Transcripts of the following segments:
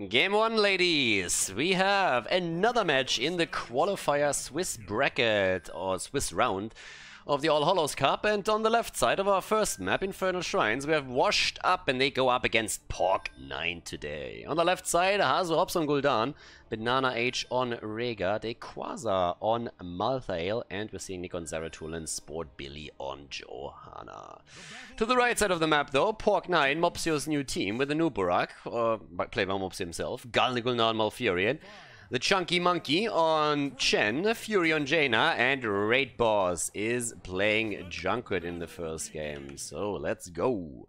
Game 1, ladies. We have another match in the qualifier Swiss bracket, or Swiss round, of the All Hallows Cup. And on the left side of our first map, Infernal Shrines, we have Washed Up, and they go up against Porc9 today. On the left side, Hazu Hops on Gul'dan, Banana H on Rega, Quasar on Malthael, and we're seeing Nick on Zeratul and Sport Billy on Johanna. To the right side of the map, though, Porc9, Mopsio's new team, with a Nuburak, played by Mopsio himself, Gul'dan Malfurion, the Chunky Monkey on Chen, Fury on Jaina, and Raid Boss is playing Junkrat in the first game. So let's go.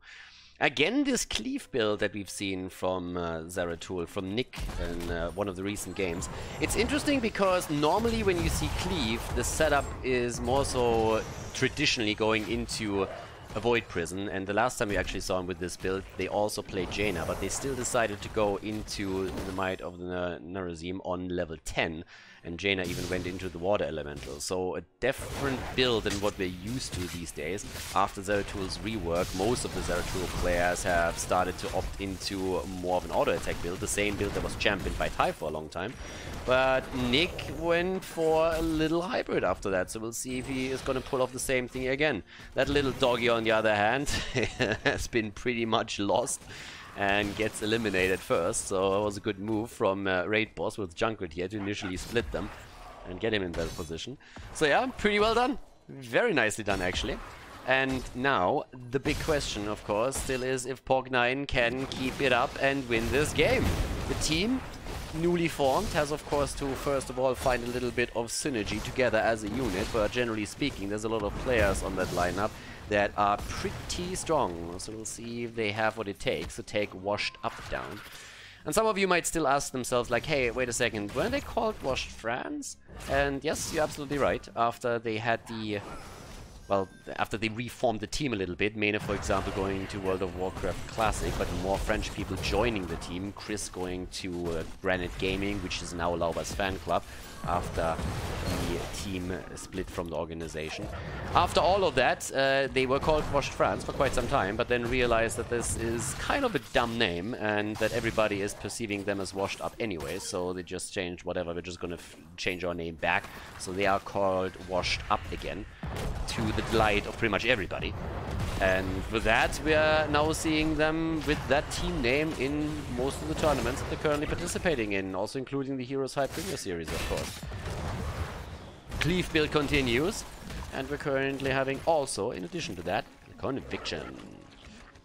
Again, this cleave build that we've seen from Zeratul, from Nick in one of the recent games. It's interesting because normally when you see cleave, the setup is more so traditionally going into a Void Prison, and the last time we actually saw him with this build, they also played Jaina, but they still decided to go into the Might of the Narazim on level 10, and Jaina even went into the Water Elemental. So a different build than what we're used to these days. After Zeratul's rework, most of the Zeratul players have started to opt into more of an auto-attack build, the same build that was championed by Tai for a long time. But Nick went for a little hybrid after that, so we'll see if he is going to pull off the same thing again. That little doggy, on the other hand, has been pretty much lost and gets eliminated first, so it was a good move from Raid Boss with Junkrat here to initially split them and get him in that position. So yeah, pretty well done. Very nicely done, actually. And now, the big question, of course, still is if Porc9 can keep it up and win this game. The team, newly formed, has of course to first of all find a little bit of synergy together as a unit, but generally speaking there's a lot of players on that lineup that are pretty strong, so we'll see if they have what it takes to take Washed Up down. And some of you might still ask themselves like, hey, wait a second, weren't they called Washed France? And yes, you're absolutely right. After they had the... well, after they reformed the team a little bit, Mena, for example, going to World of Warcraft Classic, but more French people joining the team, Chris going to Granite Gaming, which is now Lauber's fan club, after the team split from the organization. After all of that, they were called Washed France for quite some time, but then realized that this is kind of a dumb name, and that everybody is perceiving them as Washed Up anyway, so they just changed whatever, we're just gonna change our name back, so they are called Washed Up again, to the delight of pretty much everybody. And with that, we are now seeing them with that team name in most of the tournaments that they're currently participating in, also including the Heroes High Premier Series, of course. Cleave build continues, and we're currently having also, in addition to that, a Conviction.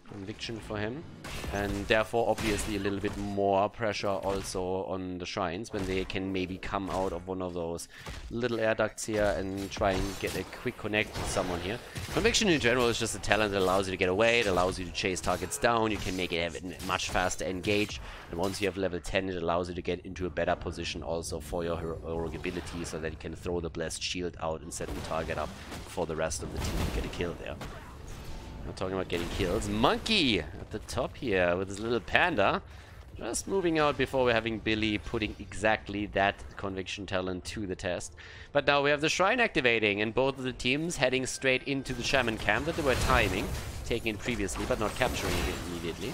Conviction for him, and therefore obviously a little bit more pressure also on the Shrines when they can maybe come out of one of those little air ducts here and try and get a quick connect with someone here. Conviction in general is just a talent that allows you to get away, it allows you to chase targets down, you can make it have a much faster engage, and once you have level 10 it allows you to get into a better position also for your heroic ability, so that you can throw the Blessed Shield out and set the target up for the rest of the team to get a kill there. We're talking about getting kills. Monkey at the top here with his little panda. Just moving out before we're having Billy putting exactly that Conviction talent to the test. But now we have the Shrine activating, and both of the teams heading straight into the Shaman camp that they were timing, taking it previously but not capturing it immediately.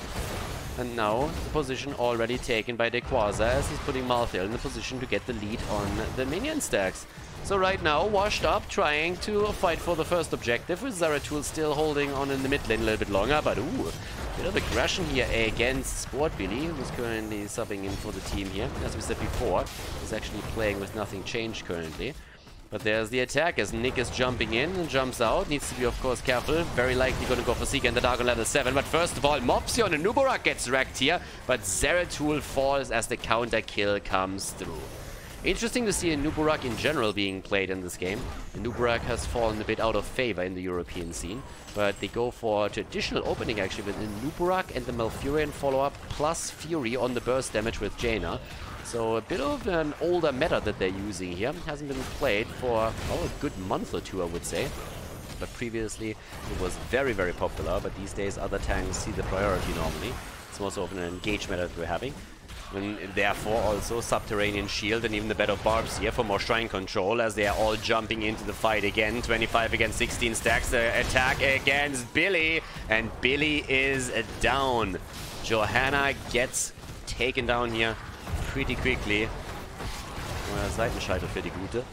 And now the position already taken by Quasar as he's putting Malthael in the position to get the lead on the minion stacks. So right now, Washed Up trying to fight for the first objective, with Zeratul still holding on in the mid lane a little bit longer, but ooh, bit of aggression here against Sport Billy, who's currently subbing in for the team here. As we said before, he's actually playing with nothing changed currently. But there's the attack as Nick is jumping in and jumps out. Needs to be, of course, careful. Very likely going to go for Seeker in the Dark on level 7. But first of all, Mopsio and Nuburak gets wrecked here, but Zeratul falls as the counter kill comes through. Interesting to see a Nuburak in general being played in this game. The Nuburak has fallen a bit out of favor in the European scene, but they go for traditional opening actually with the Nuburak and the Malfurion follow-up plus Fury on the burst damage with Jaina. So a bit of an older meta that they're using here. Hasn't been played for a good month or two, I would say. But previously it was very, very popular, but these days other tanks see the priority normally. It's more so of an engage meta that we're having. And therefore also Subterranean Shield and even the Bed of Barbs here for more Shrine control, as they are all jumping into the fight again. 25 against 16 stacks, the attack against Billy, and Billy is down. Johanna gets taken down here pretty quickly. Seitenschalter für die Gute.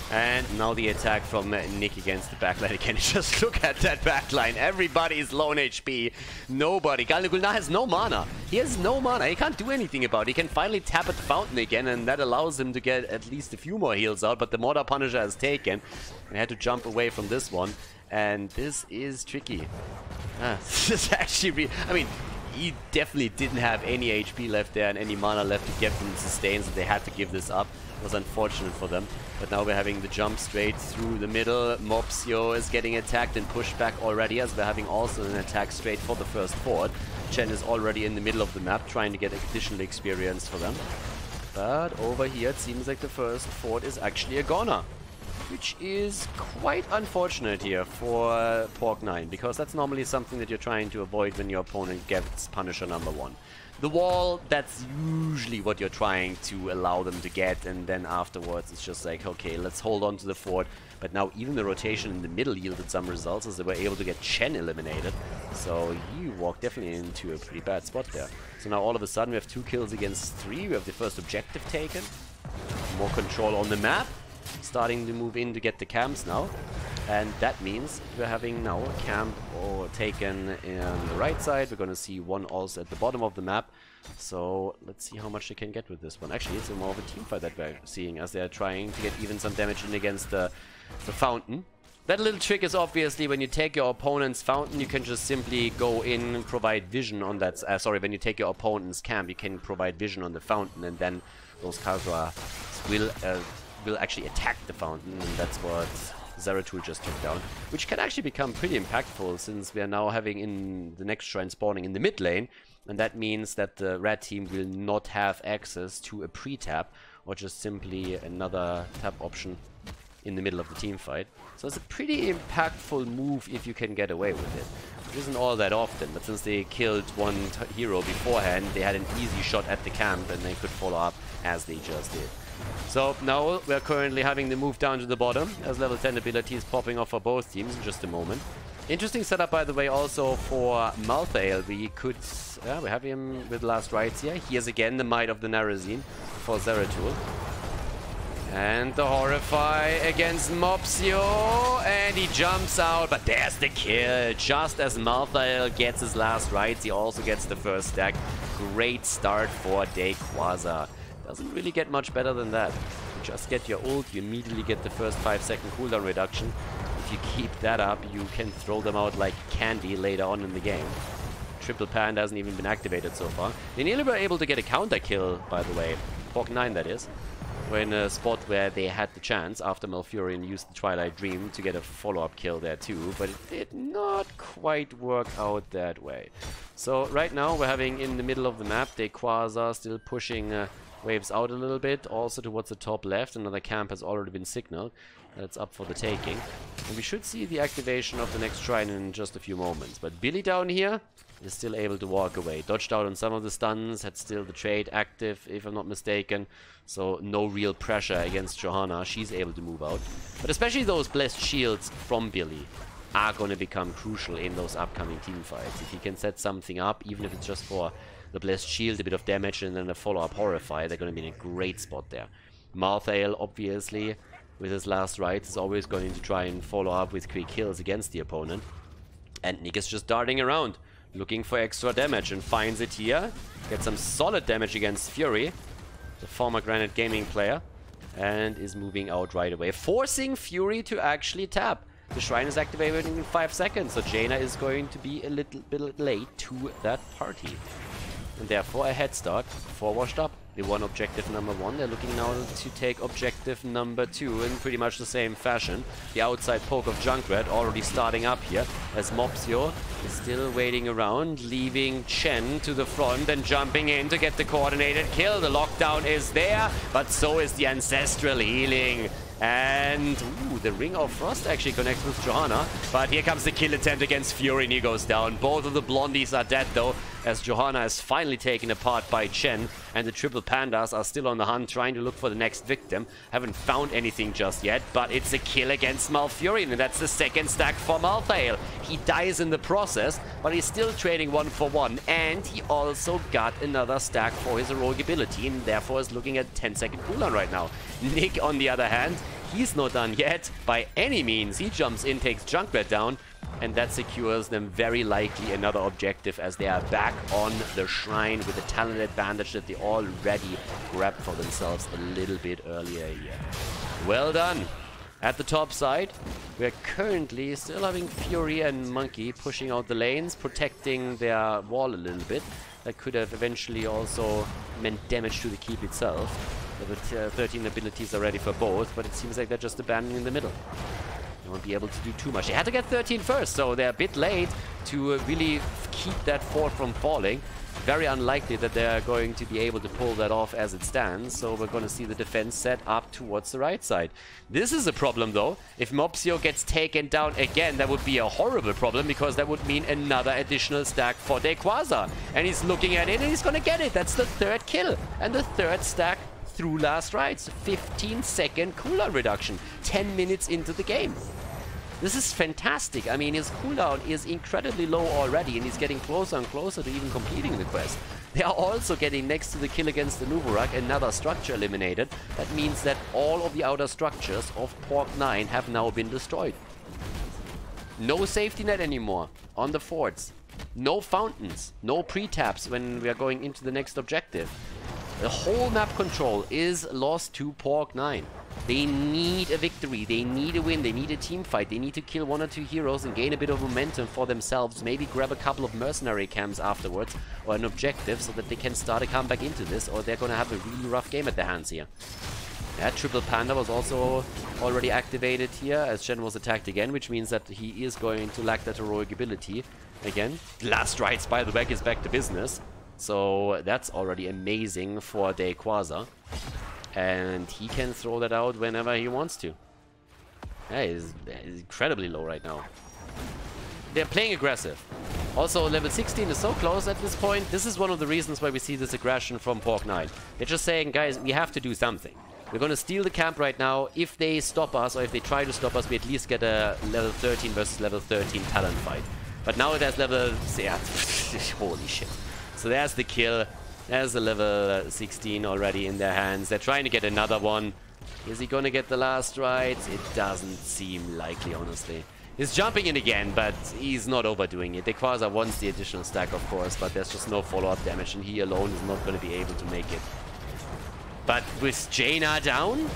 And now the attack from Nick against the backline again. Just look at that backline. Everybody is low on HP. Nobody. Khaldor has no mana. He has no mana. He can't do anything about it. He can finally tap at the fountain again, and that allows him to get at least a few more heals out. But the Mortar Punisher has taken. I had to jump away from this one. And this is tricky. This is actually... I mean, he definitely didn't have any HP left there and any mana left to get from the sustains, so they had to give this up. It was unfortunate for them. But now we're having the jump straight through the middle. Mopsio is getting attacked and pushed back already, as we're having also an attack straight for the first fort. Chen is already in the middle of the map, trying to get additional experience for them. But over here, it seems like the first fort is actually a goner, which is quite unfortunate here for Porc9, because that's normally something that you're trying to avoid when your opponent gets Punisher number 1. The wall, that's usually what you're trying to allow them to get, and then afterwards it's just like, okay, let's hold on to the fort. But now even the rotation in the middle yielded some results, as they were able to get Chen eliminated. So you walk definitely into a pretty bad spot there. So now all of a sudden we have 2 kills against 3, we have the first objective taken. More control on the map. Starting to move in to get the camps now, and that means we're having now a camp taken on the right side. We're going to see one also at the bottom of the map, so let's see how much they can get with this one. Actually, it's more of a team fight that we're seeing, as they're trying to get even some damage in against the fountain. That little trick is obviously when you take your opponent's fountain, you can just simply go in and provide vision on that. Sorry, when you take your opponent's camp, you can provide vision on the fountain, and then those Khaldor will actually attack the fountain, and that's what Zeratul just took down, which can actually become pretty impactful, since we are now having in the next shrine spawning in the mid lane, and that means that the red team will not have access to a pre-tap or just simply another tap option in the middle of the team fight. So it's a pretty impactful move if you can get away with it, which isn't all that often, but since they killed one hero beforehand, they had an easy shot at the camp and they could follow up as they just did. So now we're currently having the move down to the bottom, as level 10 abilities popping off for both teams in just a moment. Interesting setup, by the way, also for Malthael. We have him with last rites here. He has again the Might of the Narazine for Zeratul. And the Horrify against Mopsio, and he jumps out, but there's the kill. Just as Malthael gets his last rites, he also gets the first stack. Great start for Quasar. Doesn't really get much better than that. You just get your ult, you immediately get the first 5-second cooldown reduction. If you keep that up, you can throw them out like candy later on in the game. Triple Panda hasn't even been activated so far. They nearly were able to get a counter kill, by the way. Porc9, that is. We're in a spot where they had the chance, after Malfurion used the Twilight Dream, to get a follow-up kill there too, but it did not quite work out that way. So right now we're having in the middle of the map, Quasar still pushing waves out a little bit, also towards the top left. Another camp has already been signaled. That's up for the taking. And we should see the activation of the next shrine in just a few moments. But Billy down here is still able to walk away. Dodged out on some of the stuns, had still the trade active, if I'm not mistaken. So no real pressure against Johanna. She's able to move out. But especially those blessed shields from Billy are going to become crucial in those upcoming team fights. If he can set something up, even if it's just for the blessed shield, a bit of damage, and then a follow-up Horrify, they're going to be in a great spot there. Malthael, obviously, with his last rites, is always going to try and follow up with quick kills against the opponent. And Nick is just darting around, looking for extra damage, and finds it here. Gets some solid damage against Fury, the former Granite Gaming player, and is moving out right away, forcing Fury to actually tap. The shrine is activated in 5 seconds, so Jaina is going to be a little bit late to that party. And therefore a head start for Washed Up. They won objective number 1. They're looking now to take objective number 2 in pretty much the same fashion. The outside poke of Junkrat already starting up here, as Mopsio is still waiting around, leaving Chen to the front and jumping in to get the coordinated kill. The lockdown is there, but so is the Ancestral Healing. And ooh, the Ring of Frost actually connects with Johanna. But here comes the kill attempt against Fury, and he goes down. Both of the blondies are dead though, as Johanna is finally taken apart by Chen, and the triple pandas are still on the hunt, trying to look for the next victim. Haven't found anything just yet, but it's a kill against Malfurion, and that's the second stack for Malthael. He dies in the process, but he's still trading 1 for 1, and he also got another stack for his heroic ability, and therefore is looking at 10-second cooldown right now. Nick, on the other hand, he's not done yet by any means. He jumps in, takes Junkrat down, and that secures them very likely another objective as they are back on the shrine with a talent advantage that they already grabbed for themselves a little bit earlier here. Well done. At the top side, we're currently still having Fury and Monkey pushing out the lanes, protecting their wall a little bit. That could have eventually also meant damage to the keep itself. Level 13 abilities are ready for both, but it seems like they're just abandoning the middle. They won't be able to do too much. They had to get 13 first, so they're a bit late to really keep that fort from falling. Very unlikely that they're going to be able to pull that off as it stands, so we're going to see the defense set up towards the right side. This is a problem, though. If Mopsio gets taken down again, that would be a horrible problem, because that would mean another additional stack for Dequaza. And he's looking at it, and he's going to get it. That's the third kill, and the third stack through last rites. 15-second cooldown reduction, 10 minutes into the game. This is fantastic. I mean, his cooldown is incredibly low already, and he's getting closer and closer to even completing the quest. They are also getting next to the kill against the Nuvarak, another structure eliminated. That means that all of the outer structures of Porc9 have now been destroyed. No safety net anymore on the forts. No fountains. No pre-taps when we are going into the next objective. The whole map control is lost to Porc9. They need a victory, they need a win, they need a team fight, they need to kill 1 or 2 heroes and gain a bit of momentum for themselves, maybe grab a couple of mercenary camps afterwards, or an objective, so that they can start a comeback into this, or they're gonna have a really rough game at their hands here. That triple panda was also already activated here, as Shen was attacked again, which means that he is going to lack that heroic ability again. Last rites, by the way, is back to business. So that's already amazing for Dequaza. And he can throw that out whenever he wants to. Yeah, he's incredibly low right now. They're playing aggressive. Also, level 16 is so close at this point. This is one of the reasons why we see this aggression from Porc9. They're just saying, guys, we have to do something. We're going to steal the camp right now. If they stop us, or if they try to stop us, we at least get a level 13 versus level 13 talent fight. But now there's level... yeah, holy shit. So there's the kill. There's a level 16 already in their hands. They're trying to get another one. Is he going to get the last rites? It doesn't seem likely, honestly. He's jumping in again, but he's not overdoing it. Dequaza wants the additional stack, of course, but there's just no follow-up damage, and he alone is not going to be able to make it. But with Jaina down,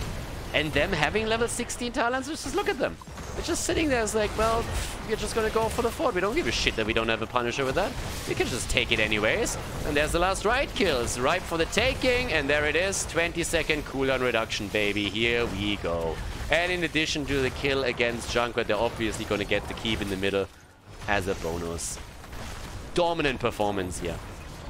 and them having level 16 talents, just look at them. They're just sitting there, it's like, well, we're just gonna go for the fort. We don't give a shit that we don't have a Punisher with that. We can just take it anyways. And there's the last right kills, ripe for the taking, and there it is. 20-second cooldown reduction, baby. Here we go. And in addition to the kill against Junkrat, they're obviously gonna get the keep in the middle as a bonus. Dominant performance here.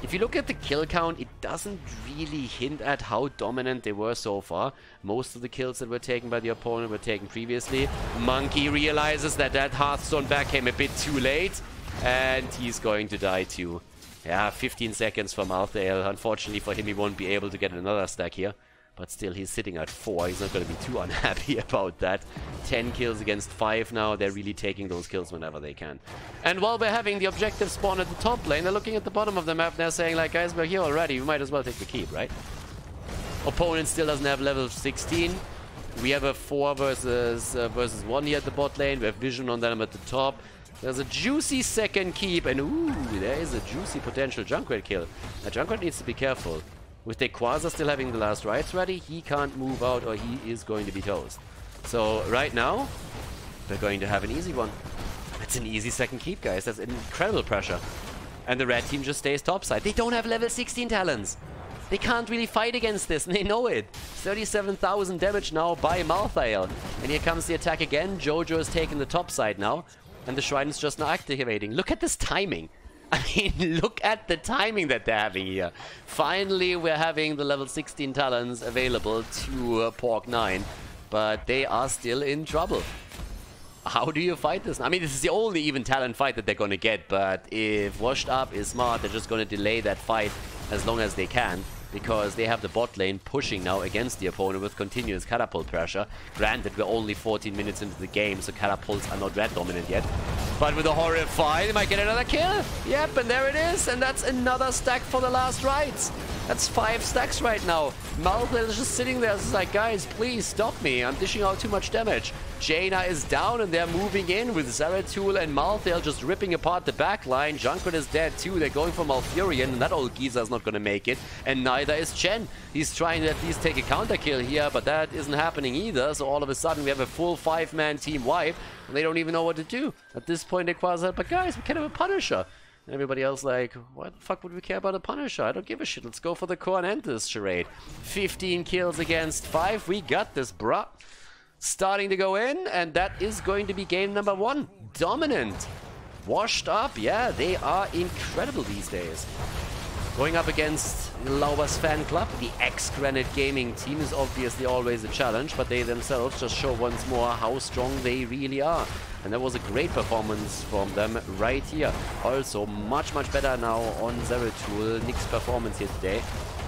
If you look at the kill count, it doesn't really hint at how dominant they were so far. Most of the kills that were taken by the opponent were taken previously. Monkey realizes that that Hearthstone back came a bit too late, and he's going to die too. Yeah, 15 seconds for Malthael. Unfortunately for him, he won't be able to get another stack here. But still, he's sitting at 4. He's not going to be too unhappy about that. 10 kills against 5 now. They're really taking those kills whenever they can. And while we're having the objective spawn at the top lane, they're looking at the bottom of the map and they're saying, like, guys, we're here already. We might as well take the keep, right? Opponent still doesn't have level 16. We have a 4 versus 1 here at the bot lane. We have vision on them at the top. There's a juicy second keep. And ooh, there is a juicy potential Junkrat kill. Now, Junkrat needs to be careful. With Dequaza still having the last rites ready, he can't move out or he is going to be toast. So right now, they're going to have an easy one. That's an easy second keep, guys. That's incredible pressure. And the red team just stays topside. They don't have level 16 talents. They can't really fight against this, and they know it. 37,000 damage now by Malthael. And here comes the attack again. Jojo is taking the top side now. And the shrine is just now activating. Look at this timing. I mean, look at the timing that they're having here. Finally, we're having the level 16 talents available to Porc9, but they are still in trouble. How do you fight this? I mean, this is the only even talent fight that they're gonna get, but if Washed Up is smart, they're just gonna delay that fight as long as they can, because they have the bot lane pushing now against the opponent with continuous catapult pressure. Granted, we're only 14 minutes into the game, so catapults are not red dominant yet. But with a Horrify, they might get another kill. Yep, and there it is, and that's another stack for the last rights. That's 5 stacks right now. Malthael is just sitting there. It's like, guys, please stop me. I'm dishing out too much damage. Jaina is down and they're moving in with Zeratul and Malthael just ripping apart the backline. Junkrat is dead too. They're going for Malfurion, and that old geezer is not going to make it. And neither is Chen. He's trying to at least take a counter kill here, but that isn't happening either. So all of a sudden we have a full 5-man team wipe, and they don't even know what to do. At this point, they quasi, but guys, we can have a Punisher. And everybody else like, why the fuck would we care about a Punisher? I don't give a shit. Let's go for the core and end this charade. 15 kills against 5. We got this, bruh. Starting to go in, and that is going to be game number 1. Dominant. Washed Up. Yeah, they are incredible these days. Going up against Lauber's fan club, the ex-Granite Gaming team is obviously always a challenge, but they themselves just show once more how strong they really are. And that was a great performance from them right here. Also, much better now on Zeratul. Nick's performance here today.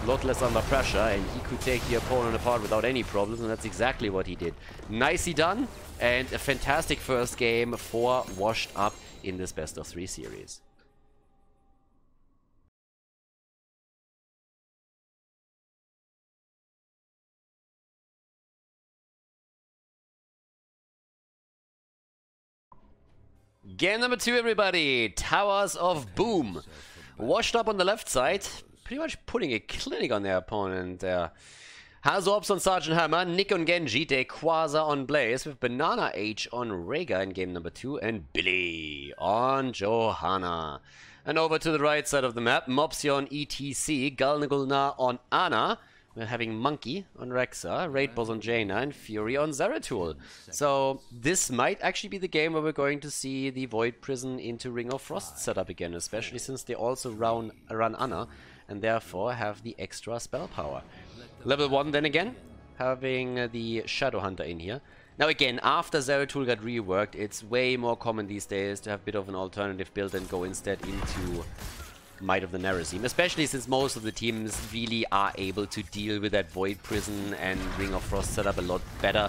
A lot less under pressure, and he could take the opponent apart without any problems, and that's exactly what he did. Nicely done, and a fantastic first game for Washed Up in this best-of-3 series. Game number 2, everybody. Towers of Boom. Washed Up on the left side, pretty much putting a clinic on their opponent there. Hazorps on Sergeant Hammer, Nick on Genji, Quasar on Blaze, with Banana H on Rhaegar in game number 2, and Billy on Johanna. And over to the right side of the map, Mopsio on ETC, Galnagulna on Ana. We're having Monkey on Rexa, Raid Boss on Jaina, and Fury on Zeratul. So this might actually be the game where we're going to see the Void Prison into Ring of Frost set up again, especially since they also run Ana, and therefore have the extra spell power. Level 1 then again, having the Shadow Hunter in here. Now again, after Zeratul got reworked, it's way more common these days to have a bit of an alternative build and go instead into Might of the Nerazim, especially since most of the teams really are able to deal with that Void Prison and Ring of Frost setup a lot better.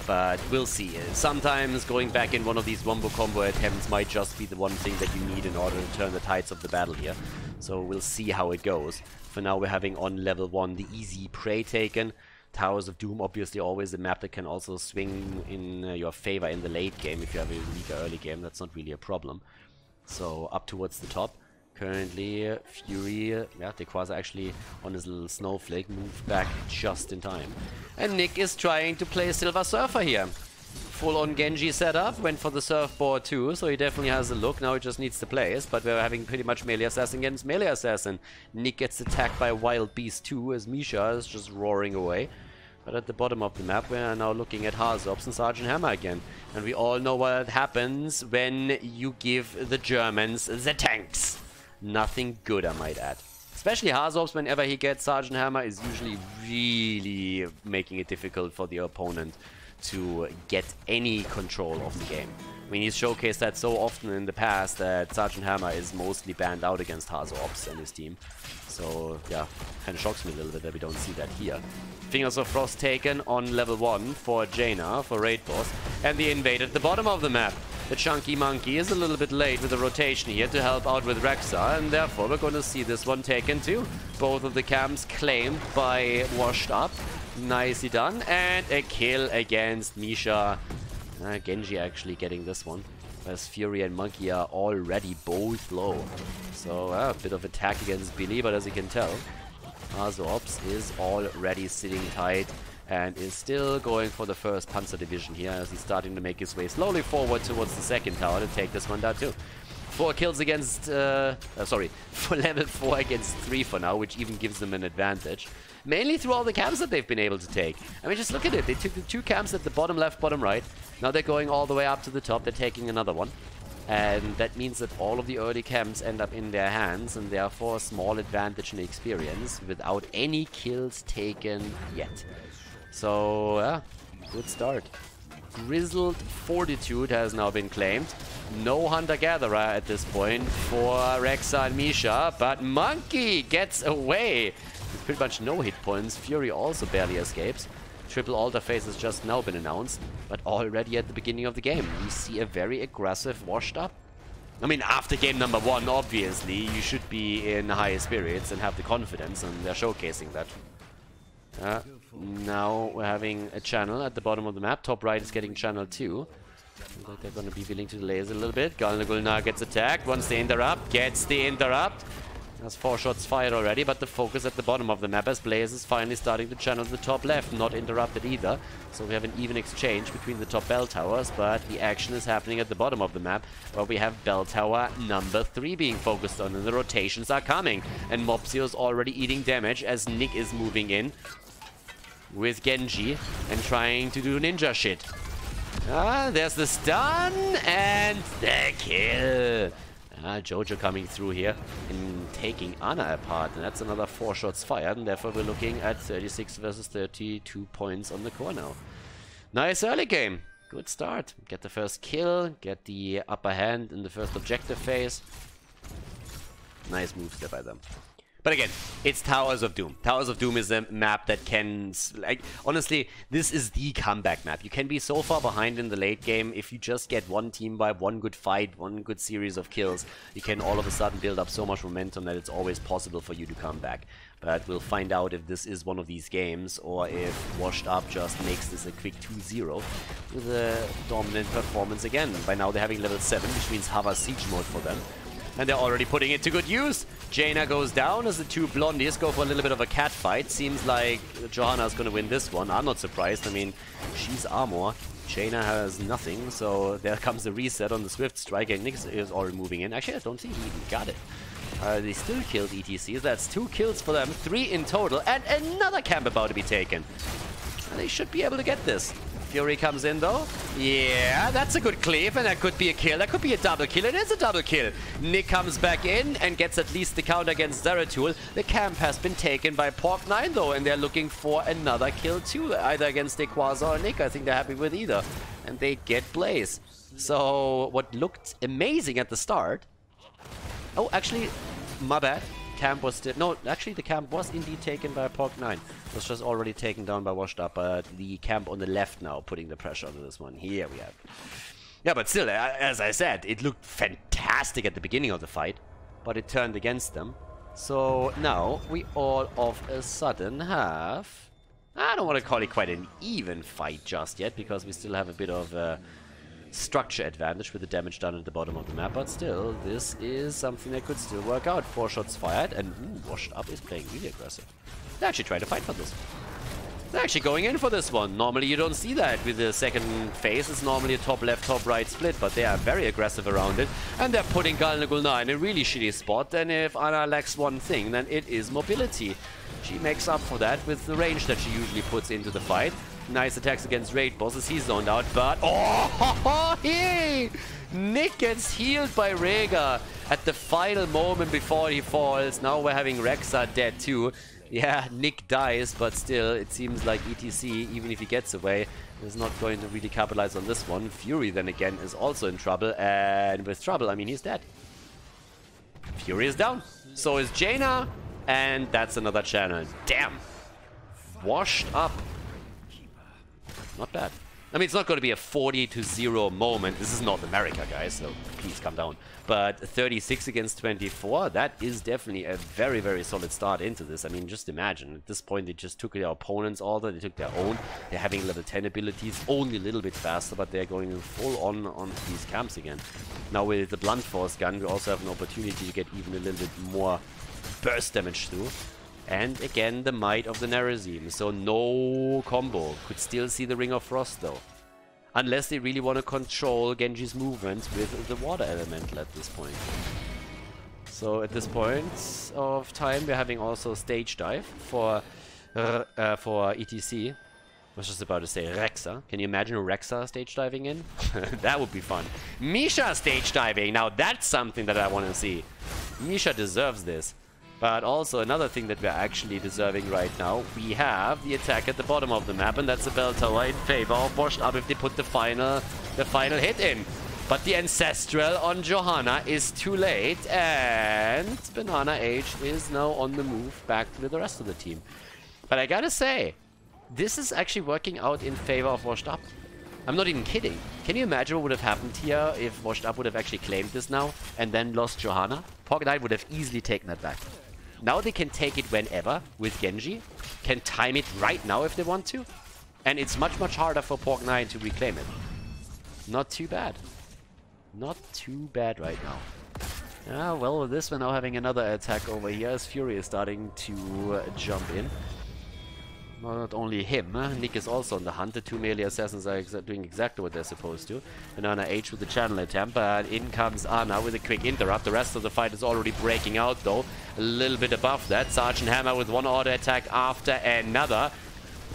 But we'll see. Sometimes going back in one of these wombo combo attempts might just be the one thing that you need in order to turn the tides of the battle here. So we'll see how it goes. For now we're having on level 1 the easy Prey taken. Towers of Doom, obviously always a map that can also swing in your favor in the late game. If you have a weaker early game, that's not really a problem. So up towards the top. Currently, Fury, yeah, Quasar actually on his little snowflake moved back just in time. And Nick is trying to play Silver Surfer here. Full on Genji setup, went for the surfboard too, so he definitely has a look. Now he just needs to place, but we're having pretty much melee assassin against melee assassin. Nick gets attacked by Wild Beast too, as Misha is just roaring away. But at the bottom of the map, we are now looking at Hazorps and Sergeant Hammer again. And we all know what happens when you give the Germans the tanks. Nothing good, I might add. Especially Hazorps, whenever he gets Sergeant Hammer, is usually really making it difficult for the opponent to get any control of the game. I mean, he's showcased that so often in the past that Sergeant Hammer is mostly banned out against Hazorps and his team. So, yeah, kind of shocks me a little bit that we don't see that here. Fingers of Frost taken on level 1 for Jaina, for Raid Boss, and the invade at the bottom of the map. The Chunky Monkey is a little bit late with the rotation here to help out with Rexa, and therefore we're going to see this one taken too. Both of the camps claimed by Washed Up. Nicely done, and a kill against Misha. Genji actually getting this one, as Fury and Monkey are already both low. So a bit of attack against Billy, but as you can tell, Hazorps is already sitting tight and is still going for the first Panzer Division here, as he's starting to make his way slowly forward towards the second tower to take this one down too. 4 kills against, for level 4 against 3 for now, which even gives them an advantage. Mainly through all the camps that they've been able to take. I mean, just look at it. They took the 2 camps at the bottom left, bottom right. Now they're going all the way up to the top. They're taking another one. And that means that all of the early camps end up in their hands, and therefore a small advantage in experience without any kills taken yet. So, yeah, good start. Grizzled Fortitude has now been claimed. No Hunter-Gatherer at this point for Rexa and Misha, but Monkey gets away with pretty much no hit points. Fury also barely escapes. Triple Altar Phase has just now been announced, but already at the beginning of the game, we see a very aggressive washed up. I mean, after game number 1, obviously, you should be in high spirits and have the confidence, and they're showcasing that. Now we're having a channel at the bottom of the map. Top right is getting channel 2. Looks like they're going to be willing to delay a little bit. Gulnar gets attacked, wants the interrupt, gets the interrupt. Has 4 shots fired already, but the focus at the bottom of the map as Blaze is finally starting to channel the top left, not interrupted either. So we have an even exchange between the top bell towers, but the action is happening at the bottom of the map, where we have bell tower number 3 being focused on, and the rotations are coming. And Mopsio is already eating damage as Nick is moving in with Genji and trying to do ninja shit. There's the stun and the kill. Jojo coming through here and taking Ana apart, and that's another 4 shots fired, and therefore we're looking at 36 versus 32 points on the core now. Nice early game. Good start. Get the first kill, get the upper hand in the first objective phase. Nice moves there by them. But again, it's Towers of Doom. Towers of Doom is a map that can, like, honestly, this is the comeback map. You can be so far behind in the late game. If you just get one team wipe, one good fight, one good series of kills, you can all of a sudden build up so much momentum that it's always possible for you to come back. But we'll find out if this is one of these games, or if Washed Up just makes this a quick 2-0 with a dominant performance again. By now they're having level 7, which means Hava Siege mode for them. And they're already putting it to good use. Jaina goes down as the 2 blondies go for a little bit of a cat fight. Seems like Johanna's going to win this one. I'm not surprised. I mean, she's armor. Jaina has nothing. So there comes the reset on the Swift Strike. And Nick is already moving in. Actually, I don't think he even got it. They still killed ETCs. That's 2 kills for them. 3 in total. And another camp about to be taken. And they should be able to get this. Fury comes in though. Yeah, that's a good cleave, and that could be a kill. That could be a double kill. It is a double kill. Nick comes back in and gets at least the counter against Zeratul. The camp has been taken by Porc9 though, and they're looking for another kill too, either against Equaza or Nick. I think they're happy with either. And they get Blaze. So what looked amazing at the start... Oh, actually, my bad. Camp was still... No, actually the camp was indeed taken by Porc9. It was just already taken down by Washed Up, but the camp on the left now putting the pressure on this one. Here we have. Yeah, but still, as I said, it looked fantastic at the beginning of the fight, but it turned against them. So now we all of a sudden have... I don't want to call it quite an even fight just yet, because we still have a bit of structure advantage with the damage done at the bottom of the map, but still, this is something that could still work out. 4 shots fired, and Washed Up is playing really aggressive. They're actually trying to fight for this. They're actually going in for this one. Normally you don't see that with the second phase. It's normally a top left, top right split, but they are very aggressive around it, and they're putting Gulnar in a really shitty spot. And if Ana lacks one thing, then it is mobility. She makes up for that with the range that she usually puts into the fight. Nice attacks against raid bosses. He's zoned out, but hey! Nick gets healed by Rhaegar at the final moment before he falls. Now we're having Rexa dead too. Yeah, Nick dies, but still, it seems like ETC, even if he gets away, is not going to really capitalize on this one. Fury then again is also in trouble, and with trouble, I mean he's dead. Fury is down. So is Jaina, and that's another channel. Damn. Washed Up. Not bad. I mean, it's not going to be a 40-0 moment. This is North America, guys, so please calm down. But 36 against 24, that is definitely a very, very solid start into this. I mean, just imagine. At this point, they just took their opponent's order. They took their own. They're having level 10 abilities, only a little bit faster, but they're going full on these camps again. Now, with the Blunt Force gun, we also have an opportunity to get even a little bit more burst damage through. And again, the might of the Nerazim. So no combo. Could still see the Ring of Frost though. Unless they really want to control Genji's movements with the water elemental at this point. So at this point of time, we're having also stage dive for ETC. I was just about to say Rexa. Can you imagine Rexa stage diving in? That would be fun. Misha stage diving. Now that's something that I want to see. Misha deserves this. But also another thing that we're actually deserving right now, we have the attack at the bottom of the map, and that's a bell tower in favor of Washed Up if they put the final hit in. But the Ancestral on Johanna is too late, and Banana Age is now on the move back with the rest of the team. But I gotta say, this is actually working out in favor of Washed Up. I'm not even kidding. Can you imagine what would have happened here if Washed Up would have actually claimed this now and then lost Johanna? Porc9 would have easily taken that back. Now they can take it whenever with Genji, can time it right now if they want to, and it's much, much harder for Porc9 to reclaim it. Not too bad. Not too bad right now. Ah, well, with this, we're now having another attack over here as Fury is starting to jump in. Not only him, Nick is also on the hunt. The two melee assassins are doing exactly what they're supposed to. Banana H with the channel attempt, but in comes Ana with a quick interrupt. The rest of the fight is already breaking out though. A little bit above that. Sergeant Hammer with one auto attack after another.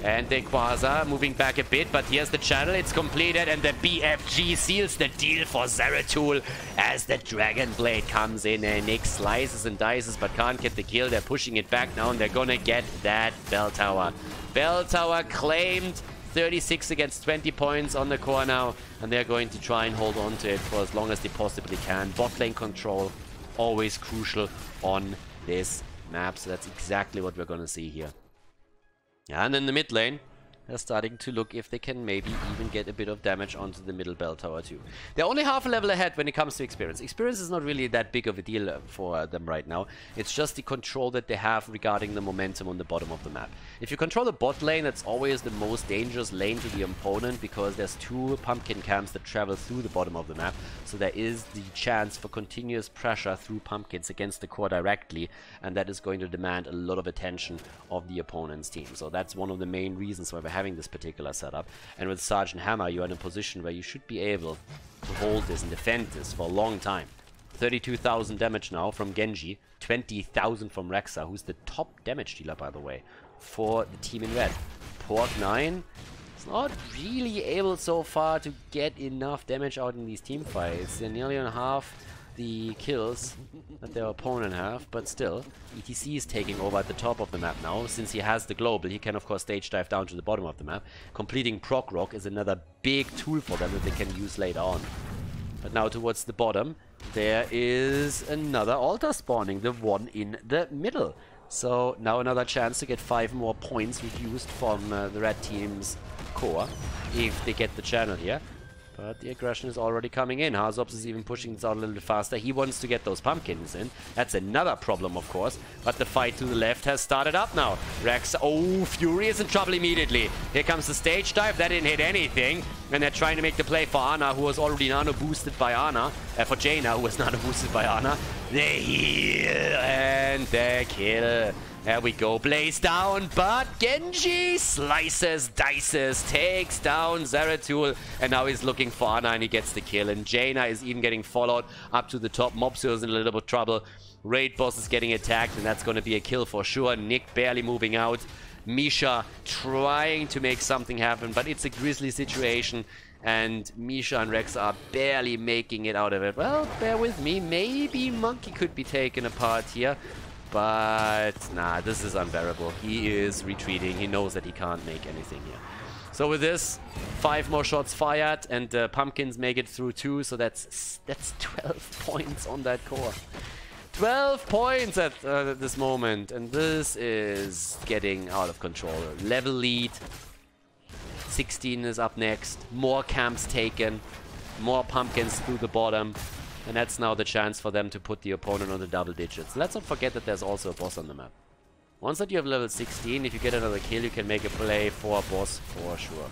And the Quasar moving back a bit, but here's the channel, it's completed, and the BFG seals the deal for Zeratul as the Dragon Blade comes in, and Nick slices and dices but can't get the kill. They're pushing it back now, and they're gonna get that Bell Tower. Bell Tower claimed, 36 against 20 points on the core now, and they're going to try and hold on to it for as long as they possibly can. Bot lane control, always crucial on this map, so that's exactly what we're gonna see here. Yeah, and in the mid lane, they're starting to look if they can maybe even get a bit of damage onto the middle bell tower too. They're only half a level ahead when it comes to experience. Experience is not really that big of a deal for them right now. It's just the control that they have regarding the momentum on the bottom of the map. If you control the bot lane, that's always the most dangerous lane to the opponent because there's two pumpkin camps that travel through the bottom of the map. So there is the chance for continuous pressure through pumpkins against the core directly, and that is going to demand a lot of attention of the opponent's team. So that's one of the main reasons why we're having this particular setup. And with Sergeant Hammer, you're in a position where you should be able to hold this and defend this for a long time. 32,000 damage now from Genji, 20,000 from Rexa, who's the top damage dealer, by the way, for the team in red. Porc9 is not really able so far to get enough damage out in these team fights. They're nearly on half the kills that their opponent have, but still, ETC is taking over at the top of the map now. Since he has the global, he can of course stage dive down to the bottom of the map. Completing proc rock is another big tool for them that they can use later on. But now towards the bottom, there is another altar spawning, the one in the middle. So now another chance to get 5 more points reduced from the red team's core if they get the channel here. But the aggression is already coming in. Hazops is even pushing this out a little bit faster. He wants to get those pumpkins in. That's another problem, of course. But the fight to the left has started up now. Rex, oh, Fury is in trouble immediately. Here comes the stage dive. That didn't hit anything. And they're trying to make the play for Ana, who was already nano boosted by Ana. For Jaina, who was nano boosted by Ana. The heal and the kill. There we go, Blaze down, but Genji slices, dices, takes down Zeratul, and now he's looking for Ana and he gets the kill. And Jaina is even getting followed up to the top. Mopsio is in a little bit of trouble. Raid boss is getting attacked, and that's going to be a kill for sure. Nick barely moving out. Misha trying to make something happen, but it's a grisly situation. And Misha and Rex are barely making it out of it. Well, bear with me. Maybe Monkey could be taken apart here. But nah, this is unbearable. He is retreating. He knows that he can't make anything here. So with this, 5 more shots fired, and pumpkins make it through 2. So that's 12 points on that core. 12 points at this moment, and this is getting out of control. Level lead. 16 is up next. More camps taken. More pumpkins through the bottom. And that's now the chance for them to put the opponent on the double digits. Let's not forget that there's also a boss on the map. Once that you have level 16, if you get another kill, you can make a play for a boss for sure.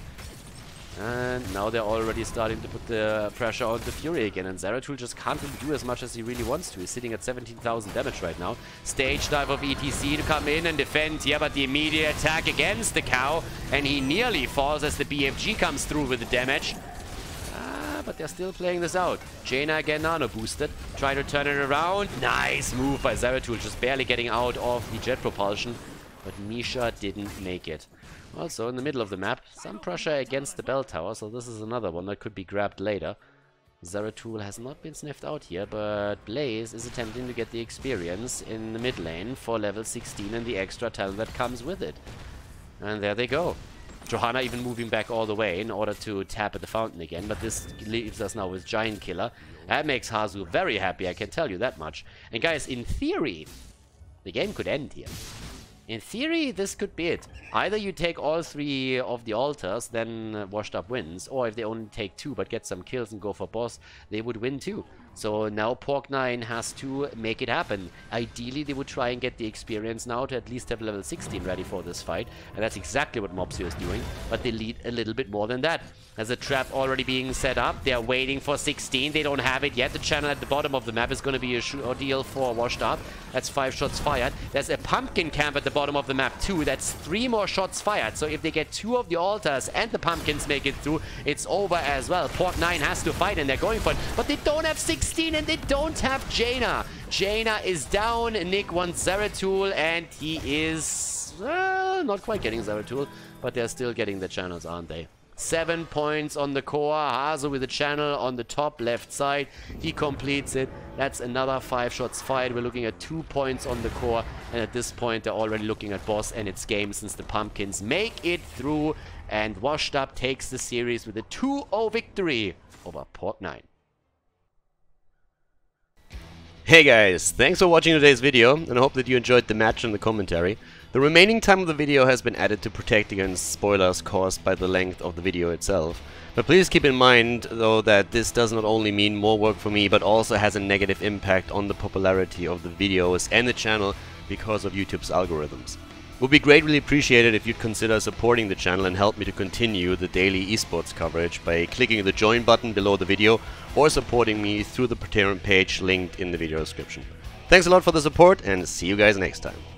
And now they're already starting to put the pressure on the Fury again. And Zeratul just can't really do as much as he really wants to. He's sitting at 17,000 damage right now. Stage dive of ETC to come in and defend here, but the immediate attack against the cow. And he nearly falls as the BFG comes through with the damage. But they're still playing this out. Jaina again nano boosted. Trying to turn it around. Nice move by Zeratul, just barely getting out of the jet propulsion. But Misha didn't make it. Also, in the middle of the map, some pressure against the bell tower, so this is another one that could be grabbed later. Zeratul has not been sniffed out here, but Blaze is attempting to get the experience in the mid lane for level 16 and the extra talent that comes with it. And there they go. Johanna even moving back all the way in order to tap at the fountain again, but this leaves us now with Giant Killer. That makes Hazu very happy, I can tell you that much. And guys, in theory, the game could end here. In theory, this could be it. Either you take all 3 of the altars, then Washed Up wins. Or if they only take 2 but get some kills and go for boss, they would win too. So now Porc9 has to make it happen. Ideally, they would try and get the experience now to at least have level 16 ready for this fight. And that's exactly what Mopsio is doing. But they need a little bit more than that. There's a trap already being set up. They're waiting for 16. They don't have it yet. The channel at the bottom of the map is going to be a ordeal for Washed Up. That's 5 shots fired. There's a pumpkin camp at the bottom of the map too. That's 3 more shots fired. So if they get 2 of the altars and the pumpkins make it through, it's over as well. Porc9 has to fight and they're going for it. But they don't have 16 and they don't have Jaina. Jaina is down. Nick wants Zeratul and he is not quite getting Zeratul, but they're still getting the channels, aren't they? 7 points on the core. Hazu with the channel on the top left side. He completes it. That's another 5 shots fired. We're looking at 2 points on the core. And at this point, they're already looking at boss and its game since the pumpkins make it through. And Washed Up takes the series with a 2-0 victory over Porc9. Hey guys, thanks for watching today's video and I hope that you enjoyed the match and the commentary. The remaining time of the video has been added to protect against spoilers caused by the length of the video itself. But please keep in mind though that this does not only mean more work for me but also has a negative impact on the popularity of the videos and the channel because of YouTube's algorithms. It would be greatly appreciated if you'd consider supporting the channel and help me to continue the daily esports coverage by clicking the join button below the video or supporting me through the Patreon page linked in the video description. Thanks a lot for the support and see you guys next time.